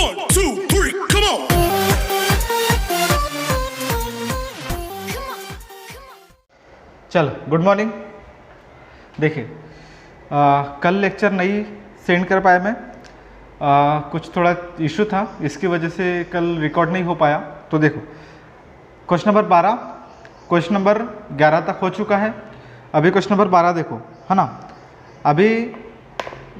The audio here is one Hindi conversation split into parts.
1, 2, 3, come on! चल गुड मॉर्निंग। देखिए कल लेक्चर नहीं सेंड कर पाया मैं, कुछ थोड़ा इशू था, इसकी वजह से कल रिकॉर्ड नहीं हो पाया। तो देखो क्वेश्चन नंबर 12, क्वेश्चन नंबर 11 तक हो चुका है। अभी क्वेश्चन नंबर 12 देखो, है ना। अभी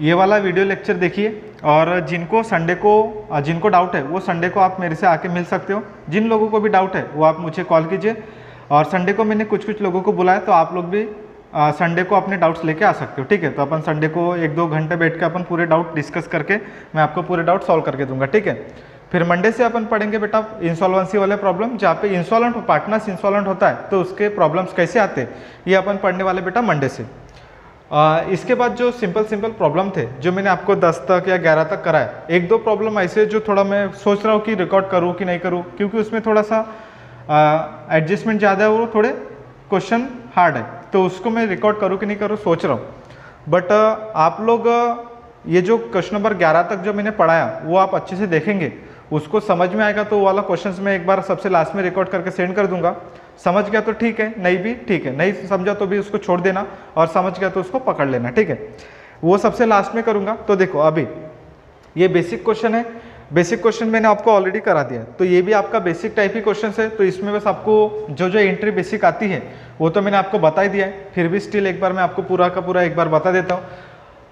ये वाला वीडियो लेक्चर देखिए, और जिनको डाउट है वो संडे को आप मेरे से आके मिल सकते हो। जिन लोगों को भी डाउट है वो आप मुझे कॉल कीजिए, और संडे को मैंने कुछ लोगों को बुलाया, तो आप लोग भी संडे को अपने डाउट्स लेके आ सकते हो, ठीक है। तो अपन संडे को 1-2 घंटे बैठ के अपन पूरे डाउट डिस्कस करके मैं आपको पूरे डाउट सॉल्व करके दूंगा, ठीक है। फिर मंडे से अपन पढ़ेंगे बेटा इंसॉल्वेंसी वाले प्रॉब्लम, जहाँ पे इंसॉल्वेंट पार्टनर्स इंसॉल्वेंट होता है तो उसके प्रॉब्लम्स कैसे आते हैं, ये अपन पढ़ने वाले बेटा मंडे से। इसके बाद जो सिंपल प्रॉब्लम थे जो मैंने आपको 10 तक या 11 तक कराए, 1-2 प्रॉब्लम ऐसे जो थोड़ा मैं सोच रहा हूँ कि रिकॉर्ड करूँ कि नहीं करूँ, क्योंकि उसमें थोड़ा सा एडजस्टमेंट ज़्यादा है और थोड़े क्वेश्चन हार्ड है, तो उसको मैं रिकॉर्ड करूँ कि नहीं करूँ सोच रहा हूँ। बट आप लोग ये जो क्वेश्चन नंबर 11 तक जो मैंने पढ़ाया वो आप अच्छे से देखेंगे, उसको समझ में आएगा तो वो वाला क्वेश्चंस मैं एक बार सबसे लास्ट में रिकॉर्ड करके सेंड कर दूंगा। समझ गया तो ठीक है, नहीं भी ठीक है, नहीं समझा तो भी उसको छोड़ देना, और समझ गया तो उसको पकड़ लेना, ठीक है। वो सबसे लास्ट में करूँगा। तो देखो अभी ये बेसिक क्वेश्चन है, बेसिक क्वेश्चन मैंने आपको ऑलरेडी करा दिया, तो ये भी आपका बेसिक टाइप ही क्वेश्चन है। तो इसमें बस आपको जो एंट्री बेसिक आती है वो तो मैंने आपको बता ही दिया है, फिर भी स्टिल एक बार मैं आपको पूरा का पूरा एक बार बता देता हूँ।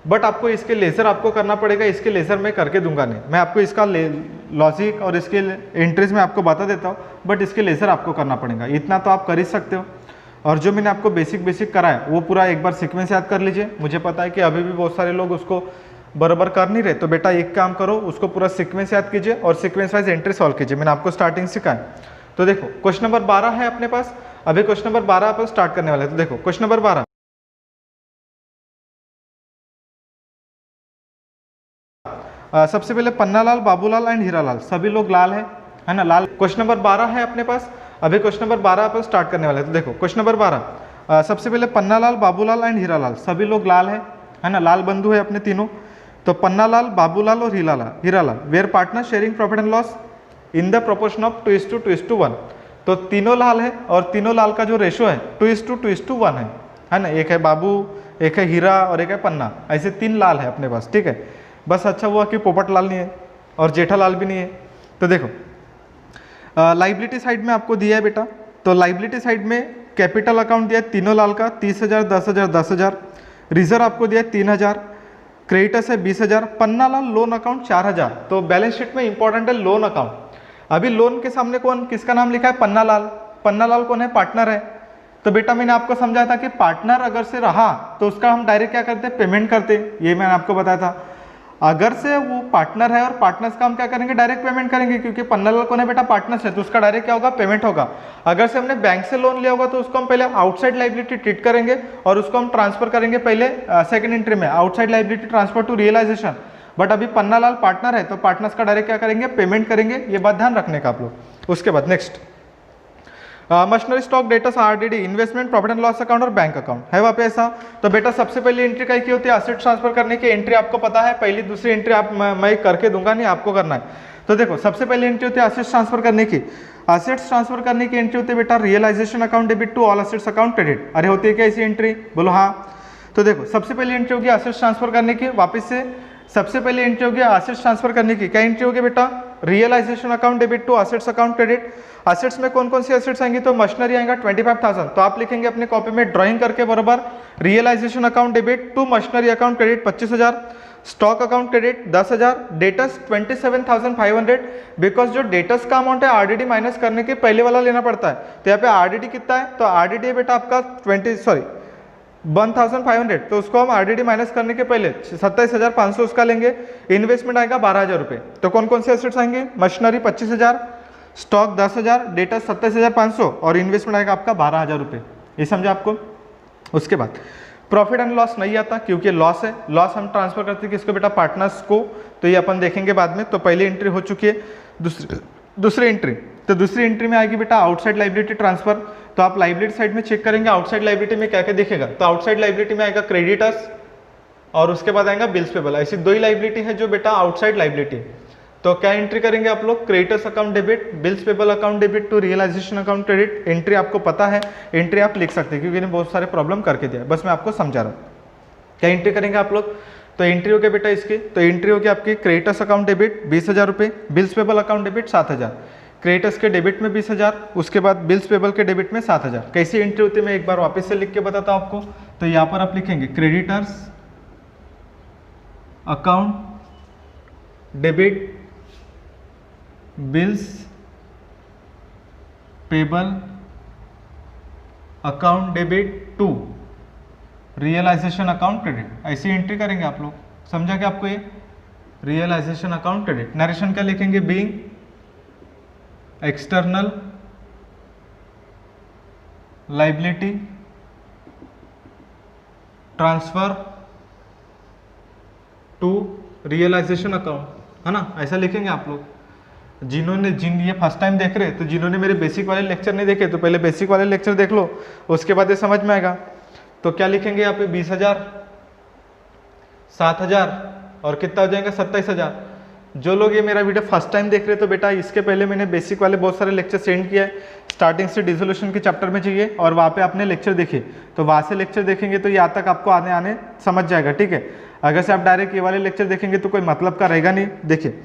बट आपको इसके लेज़र आपको करना पड़ेगा, इसके लेज़र मैं करके दूंगा नहीं, मैं आपको इसका लॉजिक और इसके एंट्रीज में आपको बता देता हूँ, बट इसके लेज़र आपको करना पड़ेगा, इतना तो आप कर ही सकते हो। और जो मैंने आपको बेसिक कराया वो पूरा एक बार सीक्वेंस याद कर लीजिए। मुझे पता है कि अभी भी बहुत सारे लोग उसको बराबर कर नहीं रहे, तो बेटा एक काम करो, उसको पूरा सीक्वेंस याद कीजिए और सीक्वेंस वाइज एंट्री सॉल्व कीजिए। मैंने आपको स्टार्टिंग सिखाया। तो देखो क्वेश्चन नंबर 12 है अपने पास, अभी क्वेश्चन नंबर 12 अपन स्टार्ट करने वाले हैं। तो देखो क्वेश्चन नंबर 12, सबसे पहले पन्नालाल, बाबूलाल एंड हीरालाल, सभी लोग लाल है ना, लाल। क्वेश्चन नंबर 12 है अपने पास, अभी क्वेश्चन नंबर 12 अपन स्टार्ट करने वाले हैं। तो देखो क्वेश्चन नंबर 12, सबसे पहले पन्नालाल, बाबूलाल एंड हीरालाल, सभी लोग लाल है ना, लाल बंधु है अपने तीनों। तो पन्नालाल, बाबूलाल और Hiralal were partner sharing profit and loss in the proportion of 2:1। तो तीनों लाल है, और तीनों लाल का जो रेशो है 2:2:1 है ना। एक है बाबू, एक है हीरा और एक है पन्ना, ऐसे 3 लाल है अपने पास, ठीक है। बस अच्छा हुआ कि पोपट लाल नहीं है और जेठालाल भी नहीं है। तो देखो लाइबिलिटी साइड में आपको दिया है बेटा, तो लाइबिलिटी साइड में कैपिटल अकाउंट दिया है तीनों लाल का 30,000, 10,000, 10,000। रिजर्व आपको दिया है 3,000, क्रेडिटर्स है 20,000, पन्ना लाल लोन अकाउंट 4,000। तो बैलेंस शीट में इंपॉर्टेंट है लोन अकाउंट। अभी लोन के सामने कौन किसका नाम लिखा है, पन्ना लाल। पन्ना लाल कौन है, पार्टनर है। तो बेटा मैंने आपको समझाया था कि पार्टनर अगर से रहा तो उसका हम डायरेक्ट क्या करते, पेमेंट करते, ये मैंने आपको बताया था। अगर से वो पार्टनर है और पार्टनर्स का हम क्या करेंगे, डायरेक्ट पेमेंट करेंगे, क्योंकि पन्ना लाल कौन है बेटा, पार्टनर्स है, तो उसका डायरेक्ट क्या होगा, पेमेंट होगा। अगर से हमने बैंक से लोन लिया होगा तो उसको हम पहले आउटसाइड लाइबिलिटी ट्रीट करेंगे और उसको हम ट्रांसफर करेंगे पहले सेकंड एंट्री में, outside liability transfer to realisation. But अभी पन्ना लाल पार्टनर है तो पार्टनर्स का डायरेक्ट क्या करेंगे, पेमेंट करेंगे, ये बात ध्यान रखने का आप लोग। उसके बाद next machinery stock, debtors, RDD, investment, profit and loss account और बैंक अकाउंट है वहाँ पे ऐसा। तो बेटा सबसे पहली एंट्री क्या की होती है, असेट ट्रांसफर करने की एंट्री आपको पता है, पहली दूसरी एंट्री आप मैं करके दूंगा, नहीं आपको करना है। तो देखो सबसे पहली एंट्री होती है असेट्स ट्रांसफर करने की। असेट्स ट्रांसफर करने की एंट्री होती है बेटा realisation account debit to all assets account credit. अरे होती है क्या ऐसी एंट्री, बोलो हाँ। तो देखो सबसे पहली एंट्री होगी असेट्स ट्रांसफर करने की, वापस से सबसे पहले एंट्री होगी असेट्स ट्रांसफर करने की। क्या एंट्री होगी बेटा, realisation account debit to assets account credit. Assets में कौन कौन सी असेट्स आएंगी, तो मशीनरी आएगा 25,000, तो आप लिखेंगे अपने कॉपी में ड्राइंग करके बराबर, realisation account debit to machinery account credit 25,000, stock account credit 10,000, debtors 27,500, because जो डेटर्स का अमाउंट है आरडीडी माइनस करने के पहले वाला लेना पड़ता है। तो यहाँ पे आरडीडी कितना है, तो आरडीडी है बेटा आपका 1,500, तो उसको हम आरडीडी माइनस करने के पहले 27,500 उसका लेंगे। इन्वेस्टमेंट आएगा 12,000 रुपये। तो कौन कौन से एसेट्स आएंगे, मशीनरी 25,000, स्टॉक 10,000, डेटा 27,500 और इन्वेस्टमेंट आएगा आपका 12,000 रुपये। ये समझा आपको। उसके बाद प्रॉफिट एंड लॉस नहीं आता क्योंकि लॉस है, लॉस हम ट्रांसफर करते हैं किसको बेटा, पार्टनर्स को, तो ये अपन देखेंगे बाद में। तो पहली एंट्री हो चुकी है। दूसरी एंट्री, तो दूसरी एंट्री में आएगी बेटा आउटसाइड लाइबिलिटी ट्रांसफर। तो आप लाइबिलिटी साइड में चेक करेंगे आउटसाइड लाइबिलिटी में क्या क्या दिखेगा, तो आउटसाइड लाइबिलिटी में आएगा क्रेडिटर्स और उसके बाद आएगा बिल्स पेबल। ऐसी दो ही लाइबिलिटी है जो बेटा आउटसाइड लाइबिलिटी। तो क्या एंट्री करेंगे आप लोग, creditors account debit, bills payable account debit to realisation account credit. Entry आपको पता है, एंट्री आप लिख सकते हैं क्योंकि इन्हें बहुत सारे प्रॉब्लम करके दिया, बस मैं आपको समझा रहा हूँ। क्या एंट्री करेंगे आप लोग, तो एंट्री हो गया बेटा इसकी, तो एंट्री हो गया आपकी क्रेडिटर्स अकाउंट डेबिट 20,000 रुपये, bills payable account debit 7,000, creditors के डेबिट में 20,000, उसके बाद बिल्स पेबल के डेबिट में 7,000। कैसी एंट्री होती है मैं एक बार वापस से लिख के बताता हूँ आपको। तो यहाँ पर आप लिखेंगे creditors account debit bills payable account debit to realisation account credit, ऐसी एंट्री करेंगे आप लोग। समझा क्या आपको ये, रियलाइजेशन अकाउंट क्रेडिट। नरेशन क्या लिखेंगे, being external liability transfer to realisation account, है ना, ऐसा लिखेंगे आप लोग। जिन ये फर्स्ट टाइम देख रहे हैं, तो जिन्होंने मेरे बेसिक वाले लेक्चर नहीं देखे तो पहले बेसिक वाले लेक्चर देख लो, उसके बाद ये समझ में आएगा। तो क्या लिखेंगे यहाँ पे 20,000, 7,000 और कितना हो जाएगा 27,000। जो लोग ये मेरा वीडियो फर्स्ट टाइम देख रहे हैं तो बेटा इसके पहले मैंने बेसिक वाले बहुत सारे लेक्चर सेंड किया है, स्टार्टिंग से डिसोल्यूशन के चैप्टर में चाहिए और वहाँ पे आपने लेक्चर देखे, तो वहाँ से लेक्चर देखेंगे तो यहाँ तक आपको आने समझ जाएगा, ठीक है। अगर से आप डायरेक्ट ये वाले लेक्चर देखेंगे तो कोई मतलब का रहेगा नहीं। देखिए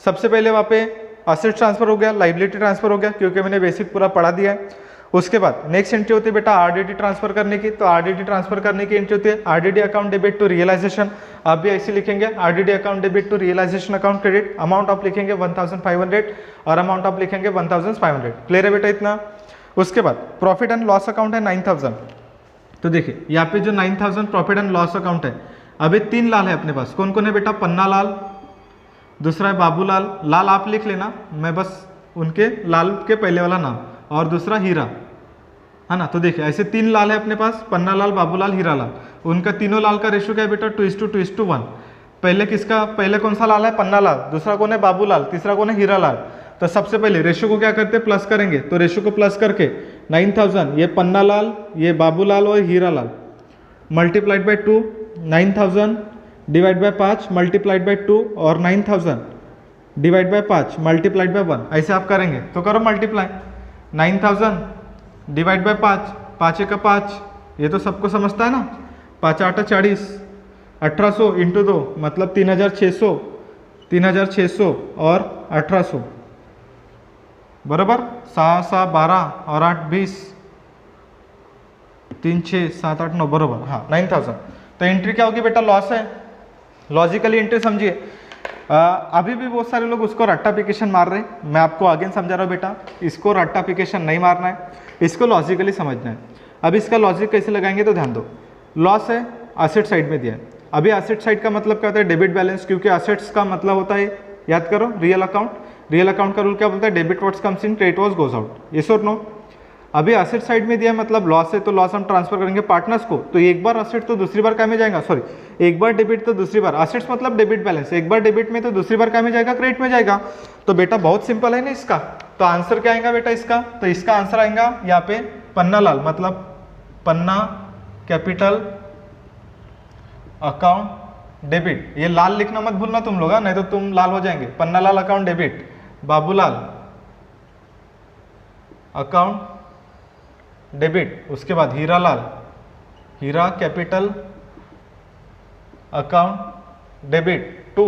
सबसे पहले वहाँ पे असेट ट्रांसफर हो गया, लाइबिलिटी ट्रांसफर हो गया क्योंकि मैंने बेसिक पूरा पढ़ा दिया है। उसके बाद नेक्स्ट एंट्री होती है बेटा आरडीडी ट्रांसफर करने की, तो आरडीडी ट्रांसफर करने की एंट्री होती है RDD account debit to realisation. आप भी ऐसे लिखेंगे RDD account debit to realisation account credit. Amount आप लिखेंगे 1,500 और अमाउंट आप लिखेंगे 1,500। क्लियर है बेटा इतना। उसके बाद प्रॉफिट एंड लॉस अकाउंट है 9,000। तो देखिए यहाँ पे जो 9,000 प्रॉफिट एंड लॉस अकाउंट है, अभी 3 लाल है अपने पास। कौन कौन है बेटा, पन्ना लाल, दूसरा है बाबूलाल। लाल आप लिख लेना, मैं बस उनके लाल के पहले वाला नाम, और दूसरा हीरा, है ना। तो देखिए ऐसे 3 लाल है अपने पास, पन्ना लाल, बाबूलाल, हीरा लाल। उनका तीनों लाल का रेशियो क्या है बेटा 2:1। पहले किसका, पहले कौन सा लाल है, पन्ना लाल, दूसरा कौन है बाबूलाल, तीसरा कौन है हीरा लाल। तो सबसे पहले रेशियो को क्या करते हैं, प्लस करेंगे। तो रेशियो को प्लस करके 9,000 ये पन्ना लाल, ये बाबूलाल और Hira Lal, multiplied by 2, 9,000 divide by 5 multiplied by 2 और 9,000 डिवाइड बाय 5 मल्टीप्लाइड बाय 1, ऐसे आप करेंगे। तो करो मल्टीप्लाई, 9,000 डिवाइड बाय 5, 5 का 5, ये तो सबको समझता है ना, 5 8 40, 1800 इंटू 2 मतलब 3,600, 3,600 और 1800 बराबर 6 6 12 और 8 20, 3 6 7 8 9 बराबर, हाँ 9,000। तो एंट्री क्या होगी बेटा, लॉस है। लॉजिकली एंट्री समझिए। अभी भी बहुत सारे लोग उसको रट्टाफिकेशन मार रहे हैं, मैं आपको अगेन समझा रहा हूँ बेटा, इसको रट्टाफिकेशन नहीं मारना है, इसको लॉजिकली समझना है। अब इसका लॉजिक कैसे लगाएंगे तो ध्यान दो। लॉस है, असेट साइड में दिया है। अभी असेट साइड का मतलब क्या होता है, डेबिट बैलेंस, क्योंकि असेट्स का मतलब होता है, याद करो, रियल अकाउंट। रियल अकाउंट का रूल क्या बोलता है, debit what's comes in, credit what's goes out, yes और नो। अभी असेट साइड में दिया है मतलब लॉस है, तो लॉस हम ट्रांसफर करेंगे पार्टनर्स को। तो एक बार असेट तो दूसरी बार क्या में जाएगा, सॉरी एक बार डेबिट तो दूसरी बार, असेट्स मतलब डेबिट बैलेंस, एक बार डेबिट में तो दूसरी बार क्या में जाएगा, क्रेडिट में जाएगा। तो बेटा बहुत सिंपल है ना इसका। तो आंसर क्या आएगा बेटा इसका, तो इसका आंसर आएगा यहाँ पे पन्ना लाल, मतलब पन्ना कैपिटल अकाउंट डेबिट। ये लाल लिखना मत भूलना तुम लोग, नहीं तो तुम लाल हो जाएंगे। Panna Lal account debit, Babulal account debit, उसके बाद Hira Lal, Hira capital account debit to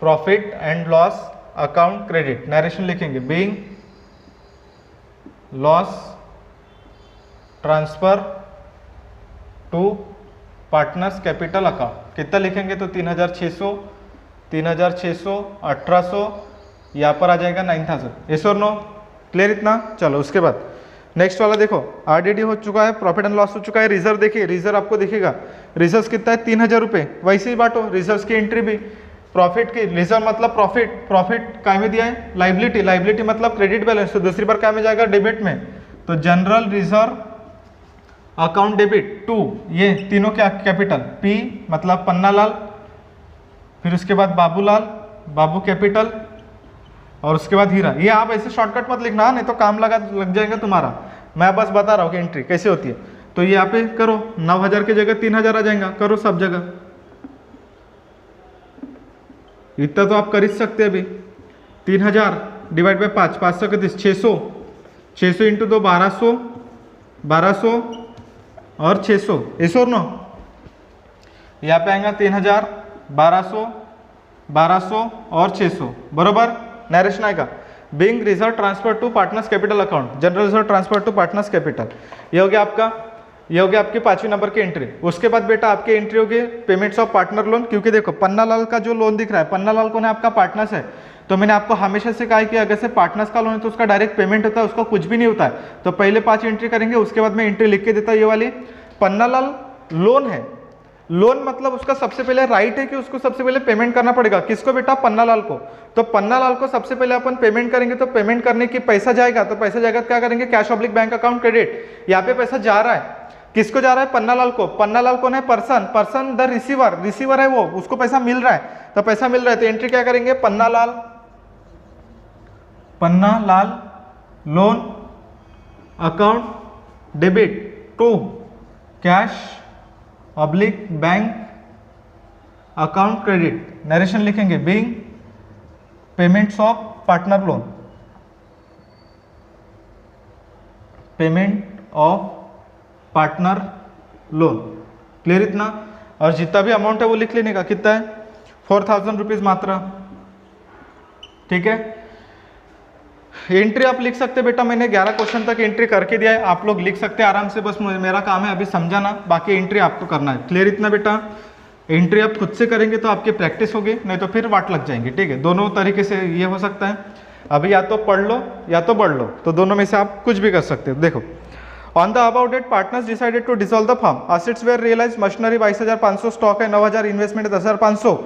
profit and loss account credit. Narration लिखेंगे being loss transfer to partners capital account. कितना लिखेंगे तो 3,600, 3,600, 1800, यहाँ पर आ जाएगा 9,000, यस और नो। क्लियर इतना। चलो उसके बाद नेक्स्ट वाला देखो, आरडीडी हो चुका है, प्रॉफिट एंड लॉस हो चुका है। रिजर्व देखिए, रिजर्व आपको दिखेगा, रिजर्व कितना है 3,000 रुपये, वैसे ही बांटो रिजर्व की एंट्री भी। प्रॉफिट की, रिजर्व मतलब प्रॉफिट, प्रॉफिट काय में दिया है, लाइबिलिटी, लाइबिलिटी मतलब क्रेडिट बैलेंस, तो दूसरी बार क्या में जाएगा, डेबिट में। तो general reserve account debit to, ये तीनों क्या कैपिटल, पी मतलब पन्ना लाल, फिर उसके बाद बाबूलाल, बाबू कैपिटल, और उसके बाद हीरा। ये आप ऐसे शॉर्टकट मत लिखना, नहीं तो काम लग जाएगा तुम्हारा। मैं बस बता रहा हूँ कि एंट्री कैसे होती है। तो ये यहाँ पे करो, 9,000 की जगह 3,000 आ जाएगा, करो सब जगह। इतना तो आप कर ही सकते हैं अभी। 3000 डिवाइड बाई 5, 5 का 600, 600 इंटू 2 1200, 1200 और 600, ऐसा और नो, यहाँ पे आएगा 3000, 1200, 1200 और 600 बरोबर। नरेशन आएगा being reserve transfer to partners capital account, general reserve transfer to partners capital. ये हो गया आपका, ये हो गया आपकी 5वीं नंबर की एंट्री। उसके बाद बेटा आपकी एंट्री होगी पेमेंट्स ऑफ पार्टनर लोन, क्योंकि देखो पन्नालाल का जो लोन दिख रहा है, पन्नालाल कौन है? आपका पार्टनर्स है। तो मैंने आपको हमेशा से कहा है कि अगर से पार्टनर्स का लोन है तो उसका डायरेक्ट पेमेंट होता है, उसका कुछ भी नहीं होता है। तो पहले 5 एंट्री करेंगे, उसके बाद मैं एंट्री लिख के देता हूँ ये वाली। पन्नालाल लोन है, लोन मतलब उसका सबसे पहले राइट है कि उसको सबसे पहले पेमेंट करना पड़ेगा। किसको बेटा? पन्नालाल को। तो पन्नालाल को सबसे पहले अपन पेमेंट करेंगे, तो पेमेंट करने की पैसा जाएगा, तो पैसा जाएगा तो क्या करेंगे? Cash oblique bank account credit. यहाँ पे पैसा जा रहा है, किसको जा रहा है? पन्नालाल को। पन्नालाल कौन है? Person, person the receiver, receiver है वो, उसको पैसा मिल रहा है, तो पैसा मिल रहा है तो एंट्री क्या करेंगे? Pannalal, Pannalal loan account debit to cash oblique bank account credit. Narration लिखेंगे being payments of partner loan, payment of partner loan. Clear इतना? और जितना भी अमाउंट है वो लिख लेने का, कितना है? 4000 रुपीज मात्र। ठीक है, एंट्री आप लिख सकते हैं बेटा, मैंने 11 क्वेश्चन तक एंट्री करके दिया है, आप लोग लिख सकते हैं आराम से, बस मेरा काम है अभी समझाना, बाकी एंट्री आपको करना है। क्लियर इतना बेटा? एंट्री आप खुद से करेंगे तो आपकी प्रैक्टिस होगी, नहीं तो फिर वाट लग जाएंगे। ठीक है, दोनों तरीके से ये हो सकता है, अभी या तो पढ़ लो या तो बढ़ लो, तो दोनों में से आप कुछ भी कर सकते हो। देखो, on the about date partners decided to dissolve the firm, assets were realise, machinery 22500, stock है 9000, इन्वेस्टमेंट 10500,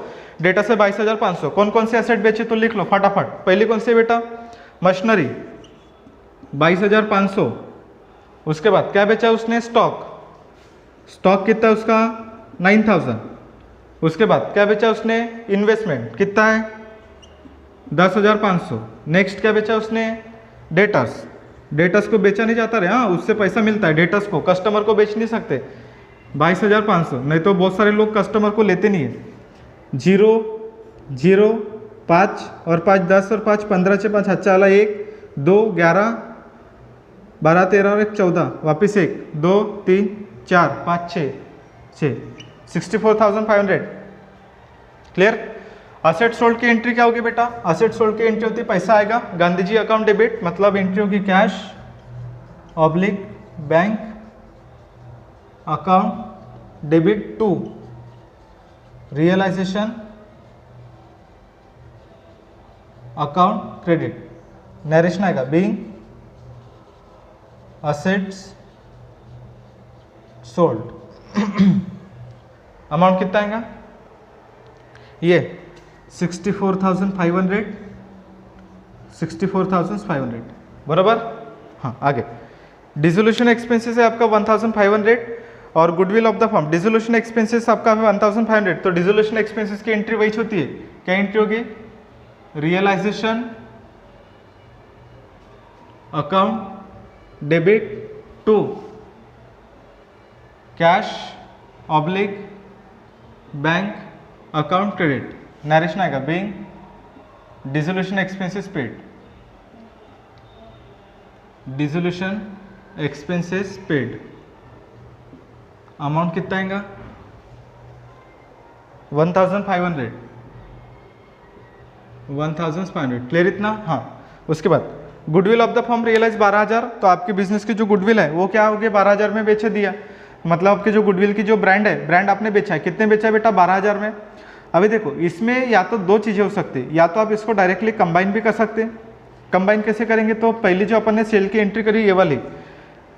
डेटा से 22500। कौन कौन से एसेट बेचे तो लिख लो फटाफट। पहली कौन सी बेटा? मशीनरी 22500। उसके बाद क्या बेचा उसने? स्टॉक, स्टॉक कितना है उसका? 9000। उसके बाद क्या बेचा उसने? इन्वेस्टमेंट कितना है? 10500। नेक्स्ट क्या बेचा उसने? डेटर्स, डेटर्स को बेचा नहीं जाता रे, हाँ उससे पैसा मिलता है, डेटर्स को, कस्टमर को बेच नहीं सकते। 22500, नहीं तो बहुत सारे लोग कस्टमर को लेते नहीं है। 0 0 5 और 5 10 और 5 15 से 5 अच्छा वाला 1 2 11 12 13 और 1 14, वापिस 1 2 3 4 5 6 64,500। क्लियर? असेट सोल्ड की एंट्री क्या होगी बेटा? असेट सोल्ड की एंट्री होती है, पैसा आएगा गांधी जी अकाउंट डेबिट, मतलब एंट्री होगी cash oblique bank account debit to realisation account credit. Narration आएगा बीइंग असेट्स सोल्ड। अमाउंट कितना आएगा? ये 64,500, 64,500 बराबर। हाँ, आगे डिसोल्यूशन एक्सपेंसेस है आपका 1500 और goodwill of the firm, dissolution expenses आपका 1500। तो डिसोल्यूशन एक्सपेंसेस की एंट्री वही होती है, क्या एंट्री होगी? Realisation account debit to cash oblique bank account credit. Narration आएगा being dissolution expenses paid, dissolution expenses paid. Amount कितना आएगा? 1500, 1500। क्लियर इतना? हाँ। उसके बाद goodwill of the firm realise 12000, तो आपके बिजनेस की जो गुडविल है वो क्या हो गया? 12000 में बेच दिया, मतलब आपके जो गुडविल की जो ब्रांड है, ब्रांड आपने बेचा है, कितने बेचा है बेटा? 12000 में। अभी देखो इसमें या तो दो चीज़ें हो सकती है, या तो आप इसको डायरेक्टली कंबाइन भी कर सकते हैं। कंबाइन कैसे करेंगे? तो पहली जो अपन ने सेल की एंट्री करी ये वाली,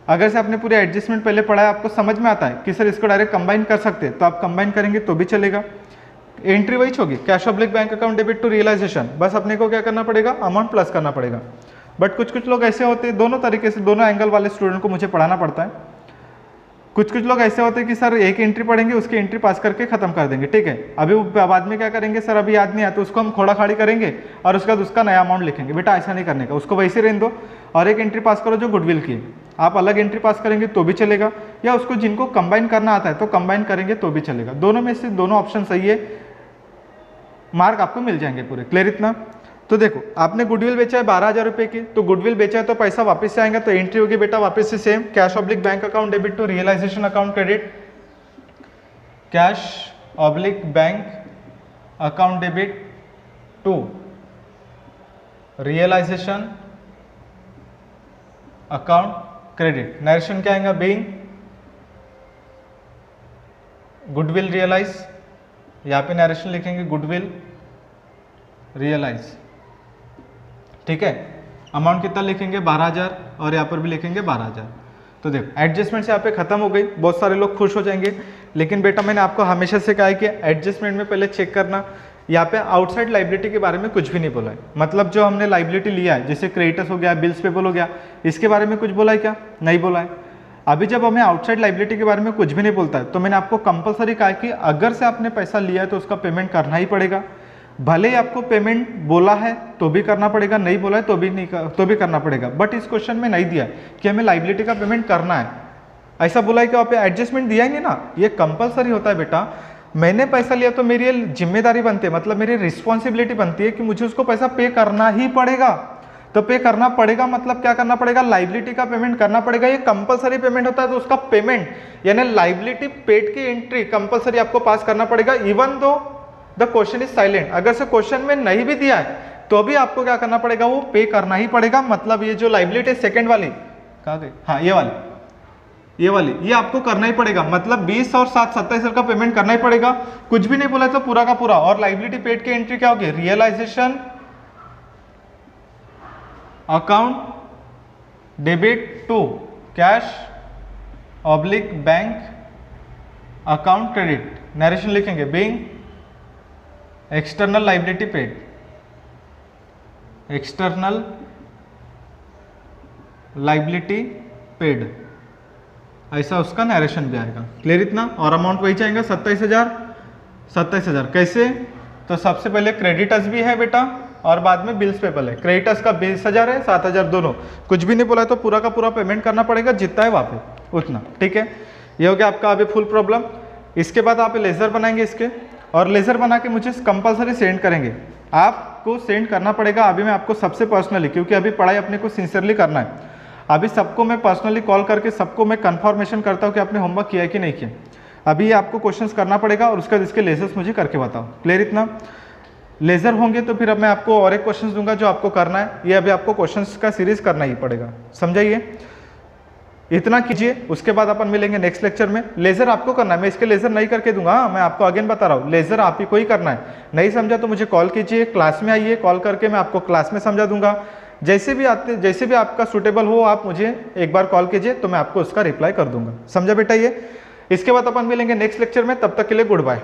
अगर से आपने पूरे एडजस्टमेंट पहले पढ़ा है, आपको समझ में आता है कि सर इसको डायरेक्ट कंबाइन कर सकते हैं, तो आप कंबाइन करेंगे तो भी चलेगा। एंट्री वही होगी, cash oblique bank account debit to realisation, बस अपने को क्या करना पड़ेगा? अमाउंट प्लस करना पड़ेगा। बट कुछ कुछ लोग ऐसे होते हैं, दोनों तरीके से, दोनों एंगल वाले स्टूडेंट को मुझे पढ़ाना पड़ता है। कुछ कुछ लोग ऐसे होते हैं कि सर एक एंट्री पढ़ेंगे, उसकी एंट्री पास करके खत्म कर देंगे, ठीक है। अभी बाद में क्या करेंगे? सर अभी याद नहीं आया तो उसको हम खोड़ा खाड़ी करेंगे और उसके बाद उसका नया अमाउंट लिखेंगे। बेटा ऐसा नहीं करने का, उसको वैसे रहने दो और एक एंट्री पास करो जो गुडविल की है। आप अलग एंट्री पास करेंगे तो भी चलेगा, या उसको जिनको कंबाइन करना आता है तो कंबाइन करेंगे तो भी चलेगा। दोनों में से दोनों ऑप्शन सही है। मार्क आपको मिल जाएंगे पूरे। क्लियर इतना? तो देखो आपने गुडविल बेचा है 12,000 रुपये की, तो गुडविल बेचा है तो पैसा वापस से आएगा, तो एंट्री होगी बेटा वापस से same, cash oblique bank account debit to realisation account credit, cash oblique bank account debit to realisation account credit. Narration क्या आएगा? बीइंग गुडविल रियलाइज, यहाँ पे नरेशन लिखेंगे गुडविल रियलाइज। ठीक है, अमाउंट कितना लिखेंगे? 12,000, और यहाँ पर भी लिखेंगे 12,000। तो देखो एडजस्टमेंट यहाँ पे खत्म हो गई, बहुत सारे लोग खुश हो जाएंगे, लेकिन बेटा मैंने आपको हमेशा से कहा है कि एडजस्टमेंट में पहले चेक करना। यहाँ पे आउटसाइड लाइबिलिटी के बारे में कुछ भी नहीं बोला है, मतलब जो हमने लाइबिलिटी लिया है जैसे क्रेडिटर्स हो गया, बिल्स पेबल हो गया, इसके बारे में कुछ बोला है क्या? नहीं बोला है। अभी जब हमें आउटसाइड लाइबिलिटी के बारे में कुछ भी नहीं बोलता है, तो मैंने आपको कंपलसरी कहा है कि अगर से आपने पैसा लिया है तो उसका पेमेंट करना ही पड़ेगा। भले ही आपको पेमेंट बोला है तो भी करना पड़ेगा, नहीं बोला है तो भी करना पड़ेगा, बट इस क्वेश्चन में नहीं दिया कि हमें लाइबिलिटी का पेमेंट करना है, ऐसा बोला है कि वहाँ पे एडजस्टमेंट दिया ही नहीं ना। ये कंपलसरी होता है बेटा, मैंने पैसा लिया तो मेरी ये जिम्मेदारी बनती है, मतलब मेरी रिस्पॉन्सिबिलिटी बनती है कि मुझे उसको पैसा पे करना ही पड़ेगा। तो पे करना पड़ेगा मतलब क्या करना पड़ेगा? लाइबिलिटी का पेमेंट करना पड़ेगा। ये कंपलसरी पेमेंट होता है, तो उसका पेमेंट यानी लाइबिलिटी पेड की एंट्री कंपलसरी आपको पास करना पड़ेगा, even though the question is silent. अगर से क्वेश्चन में नहीं भी दिया है तो भी आपको क्या करना पड़ेगा? वो पे करना ही पड़ेगा। मतलब ये जो लाइबिलिटी सेकंड वाली कहाँ गई? हाँ ये वाली ये आपको करना ही पड़ेगा, मतलब 20 और 7 27 का पेमेंट करना ही पड़ेगा। कुछ भी नहीं बोला तो पूरा का पूरा। और लाइबिलिटी पेड की एंट्री क्या होगी? Realisation account debit to cash oblique bank account credit. Narration लिखेंगे being external liability paid, external liability paid, ऐसा उसका नरेशन भी आएगा। क्लियर इतना? और अमाउंट वही जाएगा 27,000। कैसे? तो सबसे पहले क्रेडिटर्स भी है बेटा और बाद में बिल्स पेबल है। क्रेडिटर्स का 20,000 है, 7,000 दोनों। कुछ भी नहीं बोला है तो पूरा का पूरा पेमेंट करना पड़ेगा, जितना है वहाँ पे उतना। ठीक है, ये हो गया आपका अभी फुल प्रॉब्लम। इसके बाद आप लेजर बनाएंगे इसके, और लेजर बना के मुझे कंपलसरी सेंड करेंगे। आपको सेंड करना पड़ेगा अभी मैं आपको सबसे पर्सनली, क्योंकि अभी पढ़ाई अपने को सिंसियरली करना है। अभी सबको मैं पर्सनली कॉल करके सबको मैं कंफर्मेशन करता हूँ कि आपने होमवर्क किया है कि नहीं किया। अभी आपको क्वेश्चंस करना पड़ेगा और उसके बाद इसके लेजर्स मुझे करके बताओ। क्लियर इतना? लेजर होंगे तो फिर अब मैं आपको और एक क्वेश्चंस दूंगा जो आपको करना है। ये अभी आपको क्वेश्चंस का सीरीज करना ही पड़ेगा, समझाइए? इतना कीजिए, उसके बाद अपन मिलेंगे नेक्स्ट लेक्चर में। लेजर आपको करना है, मैं इसके लेजर नहीं करके दूंगा। मैं आपको अगेन बता रहा हूँ, लेजर आप ही को ही करना है। नहीं समझा तो मुझे कॉल कीजिए, क्लास में आइए, कॉल करके मैं आपको क्लास में समझा दूंगा। जैसे भी आपका सूटेबल हो आप मुझे एक बार कॉल कीजिए, तो मैं आपको उसका रिप्लाई कर दूंगा। समझा बेटा? ये इसके बाद अपन मिलेंगे नेक्स्ट लेक्चर में, तब तक के लिए गुड बाय।